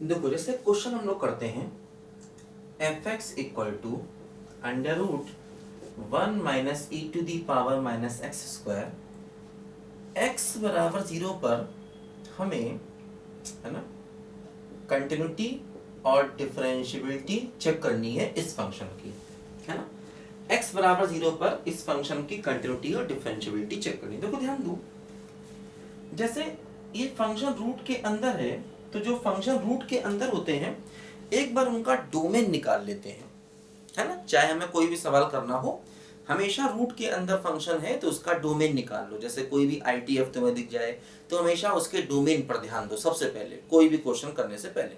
देखो जैसे क्वेश्चन हम लोग करते हैं f x equal to under root 1 minus e to the power minus x square x बराबर 0 पर हमें है ना कंटिन्यूटी और डिफरेंशियबिलिटी चेक करनी है इस फंक्शन की, है ना। x बराबर 0 पर इस फंक्शन की कंटिन्यूटी और डिफरेंशियबिलिटी चेक करनी है। देखो ध्यान दो, जैसे ये फंक्शन रूट के अंदर है तो जो फंक्शन रूट के अंदर होते हैं एक बार उनका डोमेन निकाल लेते हैं, है ना। चाहे हमें कोई भी सवाल करना हो, हमेशा रूट के अंदर फंक्शन है तो उसका डोमेन निकाल लो। जैसे कोई भी आईटीएफ तुम्हें दिख जाए तो हमेशा उसके डोमेन पर ध्यान दो सबसे पहले, कोई भी क्वेश्चन करने से पहले,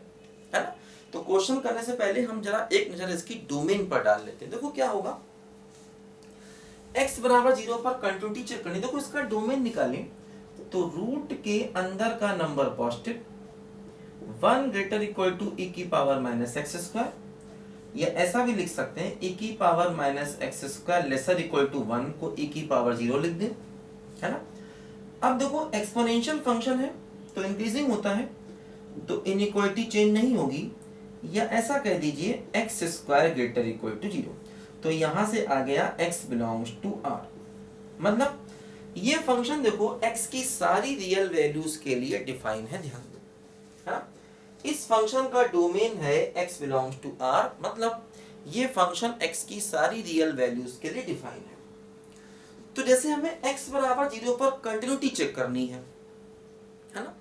है ना। तो क्वेश्चन करने से पहले हम जरा एक नजर इसकी डोमेन पर डाल लेते हैं। देखो क्या होगा, x बराबर 0 पर कंटिन्यूटी चेक करनी। देखो इसका डोमेन निकालें तो रूट के अंदर का number positive 1 greater equal to e की पावर माइनस एक्स स्क्वायर, या ऐसा भी लिख सकते हैं e की power minus x square lesser equal to 1 को e की पावर 0 लिख दें, है ना। अब देखो एक्सपोनेंशियल फंक्शन है तो इंक्रीजिंग होता है तो इनइक्वालिटी चेंज नहीं होगी, या ऐसा कह दीजिए x square greater equal to 0, तो यहां से आ गया x बिलोंग्स टू r। मतलब ये फंक्शन देखो x की सारी रियल वैल्यूज के लिए डिफाइन है, ध्यान दो, है ना। इस फंक्शन का डोमेन है x बिलोंग्स टू r, मतलब ये फंक्शन x की सारी रियल वैल्यूज के लिए डिफाइन है। तो जैसे हमें x बराबर 0 पर कंटिन्यूटी चेक करनी है ना,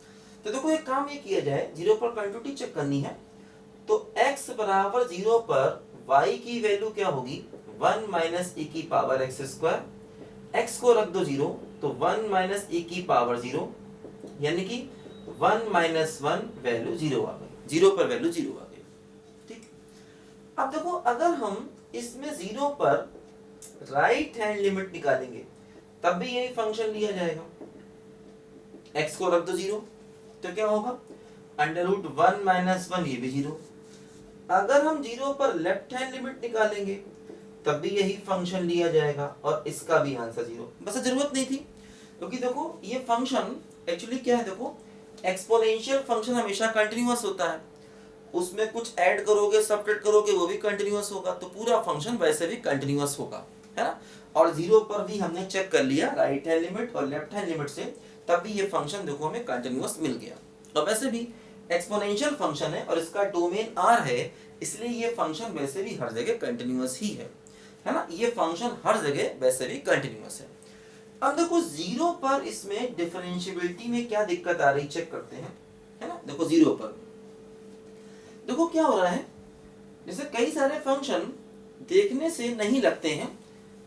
तो देखो एक काम ये किया जाए, 0 पर कंटिन्यूटी चेक करनी है तो x बराबर 0 पर y की वैल्यू क्या होगी, 1 माइनस e की पावर एक्स स्क्वायर, x को रख दो 0 तो 1 माइनस e की पावर 0, यानी कि 1 माइनस 1 वैल्यू 0 आ गई, 0 पर वैल्यू 0 आ गई, ठीक। अब देखो अगर हम इसमें 0 पर राइट हैंड लिमिट निकालेंगे तब भी यही फंक्शन लिया जाएगा। x को रख दो 0 तो क्या होगा, अंडर रूट 1 माइनस 1, ये भी 0। अगर हम 0 पर लेफ्ट हैंड लिमिट निकालेंगे तब भी यही फंक्शन लिया जाएगा और इसका भी आंसर 0। बस जरूरत नहीं थी, क्योंकि देखो ये फंक्शन एक्चुअली क्या है, देखो एक्सपोनेंशियल फंक्शन हमेशा कंटिन्यूअस होता है, उसमें कुछ ऐड करोगे सब्ट्रैक्ट करोगे वो भी कंटिन्यूअस होगा, तो पूरा फंक्शन वैसे भी कंटिन्यूअस होगा, है ना। और 0 पर भी हमने चेक कर लिया राइट हैंड लिमिट और लेफ्ट हैंड लिमिट से, तब भी ये फंक्शन देखो हमें कंटिन्यूअस मिल गया। और वैसे भी एक्सपोनेंशियल फंक्शन है और इसका डोमेन r है, इसलिए ये फंक्शन वैसे भी हर जगह कंटिन्यूअस ही है ना। ये फंक्शन हर जगह वैसे भी कंटिन्यूअस है। अब देखो 0 पर इसमें डिफरेंशियबिलिटी में क्या दिक्कत आ रही चेक करते हैं, है ना। देखो 0 पर देखो क्या हो रहा है, जैसे कई सारे फंक्शन देखने से नहीं लगते हैं,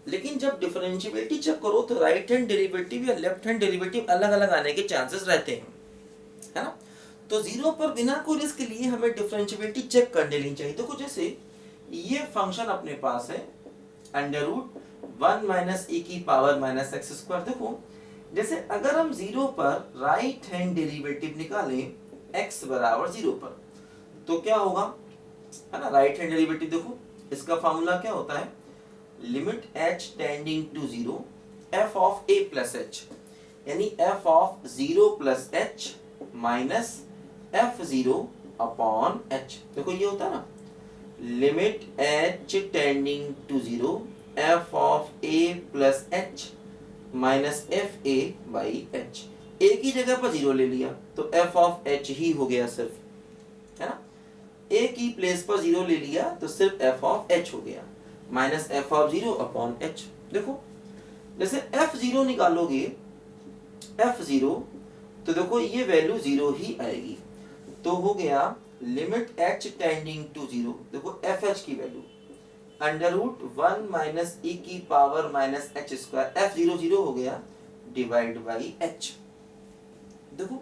लेकिन जब डिफरेंशियबिलिटी चेक करो तो राइट हैंड डेरिवेटिव या लेफ्ट हैंड डेरिवेटिव अलग अलग आने के चांसेस रहते हैं, है ना। तो 0 पर बिना कोई रिस्क लिए हमें डिफरेंशियबिलिटी चेक कर लेनी चाहिए। देखो जैसे ये फंक्शन अपने पास है अंडर रूट 1 माइनस e की पावर माइनस एक्स स्क्वायर। देखो जैसे अगर हम 0 पर राइट हैंड डेरिवेटिव निकालें x बराबर 0 पर तो क्या होगा, है ना। राइट हैंड डेरिवेटिव देखो इसका फार्मूला क्या होता है, limit h tending to 0 f of a plus h, यानी f of 0 plus h minus f0 upon h। देखो ये होता है ना, limit h tending to 0 f of a plus h minus F A by H. A की जगह पर 0 ले लिया तो f ऑफ h ही हो गया सिर्फ, है ना। a की प्लेस पर 0 ले लिया तो सिर्फ f ऑफ h हो गया minus f of 0 upon h। देखो जैसे f0 निकालोगे f0 तो देखो ये वैल्यू 0 ही आएगी, तो हो गया लिमिट h टेंडिंग टू 0, देखो fh की value under root 1 minus e की power minus H square, f0 0 हो गया डिवाइड बाई h। देखो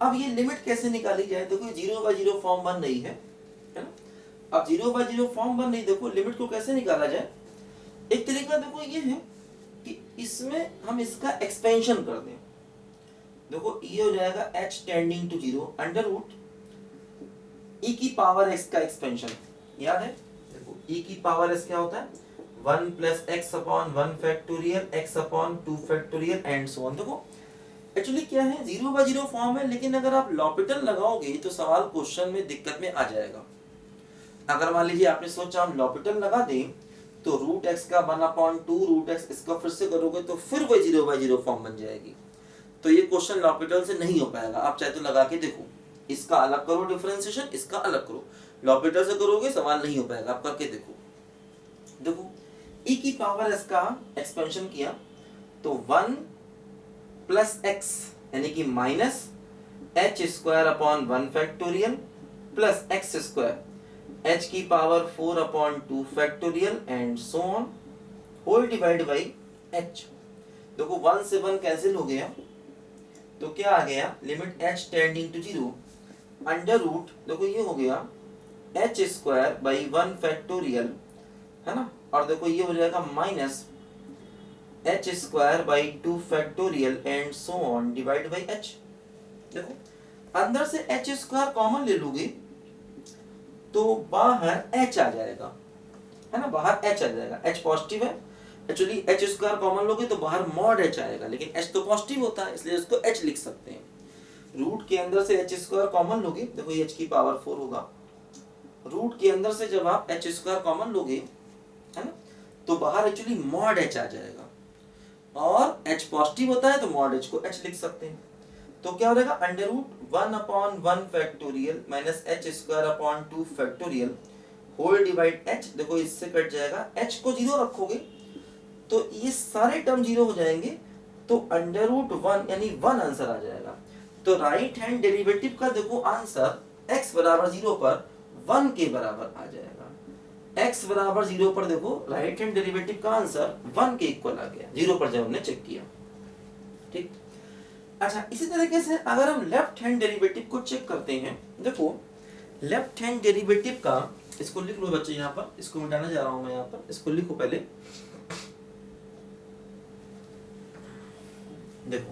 अब ये लिमिट कैसे निकाली जाए, देखो 0/0 फॉर्म बन रही है ना। अब 0/0 फॉर्म बन रही, देखो लिमिट को कैसे निकाला जाए। एक तरीका देखो ये है कि इसमें हम इसका एक्सपेंशन कर दें। देखो ये हो जाएगा h tending to 0 under root e की पावर x का एक्सपेंशन, याद है। देखो e की पावर s क्या होता है, 1 plus x upon 1 factorial x upon 2 factorial and so on. देखो एक्चुअली क्या है, 0/0 फॉर्म है, लेकिन अगर आप लॉपिटल लगाओगे तो सवाल क्वेश्चन में दिक्कत में आ जाएगा। अगर मान लीजिए आपने सोचा हम लॉपिटल लगा दें तो रूट एक्स का 1/2 रूट एक्स, इसका फिर से करोगे तो फिर वही 0/0 फॉर्म बन जाएगी। तो ये क्वेश्चन लॉपिटल से नहीं हो पाएगा। आप चाहे तो लगा के देखो, इसका अलग करो डिफरेंशिएशन, इसका अलग करो, लॉपिटल से करोगे सवाल नहीं हो पाएगा। आप करके देखो। देखो e की पावर s का एक्सपेंशन किया तो 1 प्लस एक्स यानी कि minus H square upon 1 factorial plus X square H की power 4/2 factorial and so on whole divide by H. देखो 1 से 1 कैंसिल हो गया तो क्या आ गया, limit h tending to 0 under root, देखो ये हो गया एच स्क्वायर बाई 1 फैक्टोरियल, है ना, और देखो ये हो जाएगा minus H square by 2 factorial and so on divide by H. देखो अंदर से एच स्क्वायर कॉमन ले लोगे तो बाहर एच आ जाएगा, है ना, बाहर एच आ जाएगा। एच पॉजिटिव है, एक्चुअली एच स्क्वायर कॉमन लोगे तो बाहर मॉड एच आएगा, लेकिन एच तो पॉजिटिव होता है इसलिए उसको एच लिख सकते हैं। रूट के अंदर से एच स्क्वायर कॉमन लोगे, देखो ये एच की पावर 4 होगा। रूट के अंदर से जब आप एच स्क्वायर कॉमन लोगे, है ना, तो बाहर एक्चुअली मॉड एच आ जाएगा, और एच पॉजिटिव होता है तो मॉड एच को एच लिख सकते हैं। तो क्या हो जाएगा, under root 1/1 factorial minus H square upon 2 factorial whole divide h. देखो इससे कट जाएगा, एच को 0 रखोगे तो ये सारे टर्म 0 हो जाएंगे, तो अंडर रूट 1 यानी 1 आंसर आ जाएगा। तो राइट हैंड डेरिवेटिव का देखो आंसर x बराबर 0 पर 1 के बराबर आ जाएगा। x बराबर 0 पर देखो राइट हैंड डेरिवेटिव का आंसर 1 के इक्वल आ गया 0 पर जब हमने चेक किया। ठीक, अच्छा इसी तरीके से अगर हम लेफ्ट हैंड डेरिवेटिव को चेक करते हैं, देखो लेफ्ट हैंड डेरिवेटिव का, इसको लिख लो बच्चे, यहाँ पर इसको मिटाने जा रहा हूं मैं, यहाँ पर इसको लिखो पहले। देखो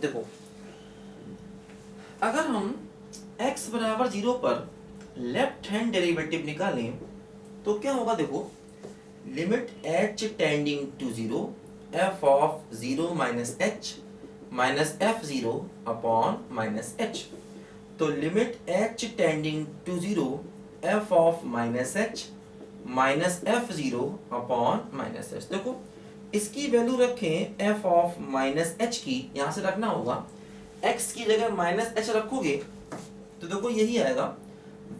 देखो अगर हम x बराबर 0 पर लेफ्ट हैंड डेरिवेटिव निकालें तो क्या होगा, देखो limit h tending to 0 f of 0 minus h minus f0 upon minus h। तो limit h tending to 0 f of minus h minus f0 upon minus h। देखो इसकी वैल्यू रखें f ऑफ माइनस h की, यहां से रखना होगा, x की जगह माइनस h रखोगे तो देखो यही आएगा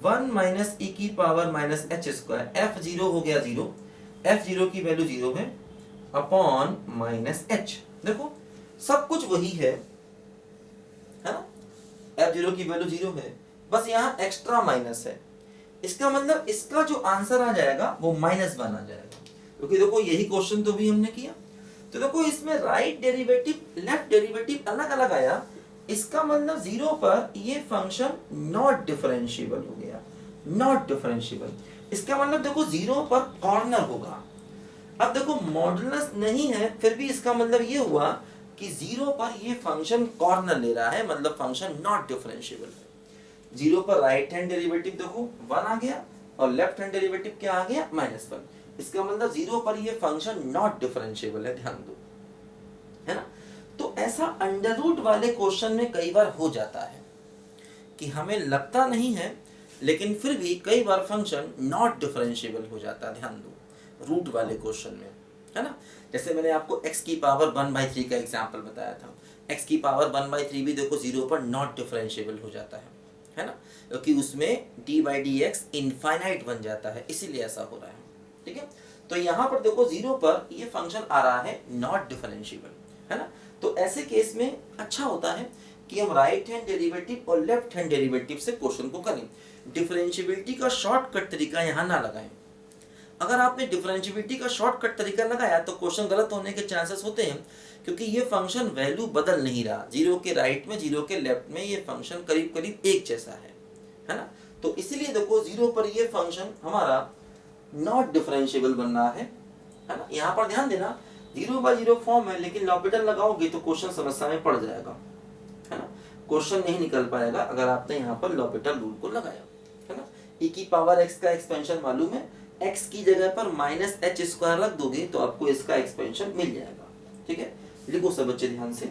1 माइनस e की power minus h square, f0 हो गया 0, f0 की वैल्यू 0 है अपॉन माइनस h। देखो सब कुछ वही है ना, f0 की वैल्यू 0 है, बस यहाँ एक्स्ट्रा माइनस है। इसका मतलब इसका जो आंसर आ जाएगा वो -1 आ जाएगा, क्योंकि देखो यही क्वेश्चन तो भी हमने किया। तो देखो इसमें राइट डेरिवेटिव लेफ्ट डेरिवेटिव अलग अलग आया, इसका मतलब 0 पर ये फंक्शन नॉट डिफरेंशिएबल हो गया, नॉट डिफरेंशिएबल। इसका मतलब देखो 0 पर कॉर्नर होगा। अब देखो मॉडुलस नहीं है, फिर भी इसका मतलब ये हुआ कि 0 पर ये फंक्शन कॉर्नर ले रहा है, मतलब फंक्शन नॉट डिफरेंशिएबल है। 0 पर राइट हैंड डेरिवेटिव देखो 1 आ गया और लेफ्ट हैंड डेरिवेटिव क्या आ गया, -1। इसका मतलब 0 पर ये फंक्शन नॉट डिफरेंशिएबल है, ध्यान दो, है ना। तो ऐसा अंडर रूट वाले क्वेश्चन में कई बार हो जाता है कि हमें लगता नहीं है, लेकिन फिर भी कई बार फंक्शन नॉट डिफरेंशिएबल हो जाता है, ध्यान दो, रूट वाले क्वेश्चन में, है ना। जैसे मैंने आपको x की पावर 1/3 का एग्जांपल बताया था, x की पावर 1/3 भी देखो 0 पर नॉट डिफरेंशिएबल हो जाता है ना, क्योंकि उसमें d/dx इनफाइनाइट बन जाता है, इसीलिए ऐसा हो रहा है। ठीक है, तो यहाँ पर देखो 0 पर ये फंक्शन आ रहा है नॉट डिफरेंशिएबल, है ना। तो ऐसे केस में अच्छा होता है कि हम राइट हैंड डेरिवेटिव और लेफ्ट हैंड डेरिवेटिव से क्वेश्चन को करें। डिफरेंशिएबिलिटी का शॉर्टकट तरीका यहाँ ना लगाएं। अगर आपने डिफरेंशिएबिलिटी का शॉर्टकट तरीका लगाया तो क्वेश्चन गलत होने के चांसेस होते हैं, क्योंकि ये फंक्शन वैल्यू बदल नहीं रहा, 0 के राइट में 0 के लेफ्ट में ये फंक्शन करीब करीब एक जैसा है ना। तो इसीलिए देखो 0 पर ये फंक्शन हमारा नॉट डिफरेंशिएबल बन रहा है ना। यहाँ पर ध्यान देना 0/0 फॉर्म है, लेकिन लॉपिटल लगाओगे तो क्वेश्चन समस्या में पड़ जाएगा, है ना। क्वेश्चन नहीं निकल पाएगा अगर आपने यहाँ पर लॉपिटल रूल को लगाया, है ना। e की पावर x का एक्सपेंशन मालूम है, x की जगह पर -h² रख दोगे तो आपको इसका एक्सपेंशन मिल जाएगा। ठीक है, लिखो सब बच्चे ध्यान से।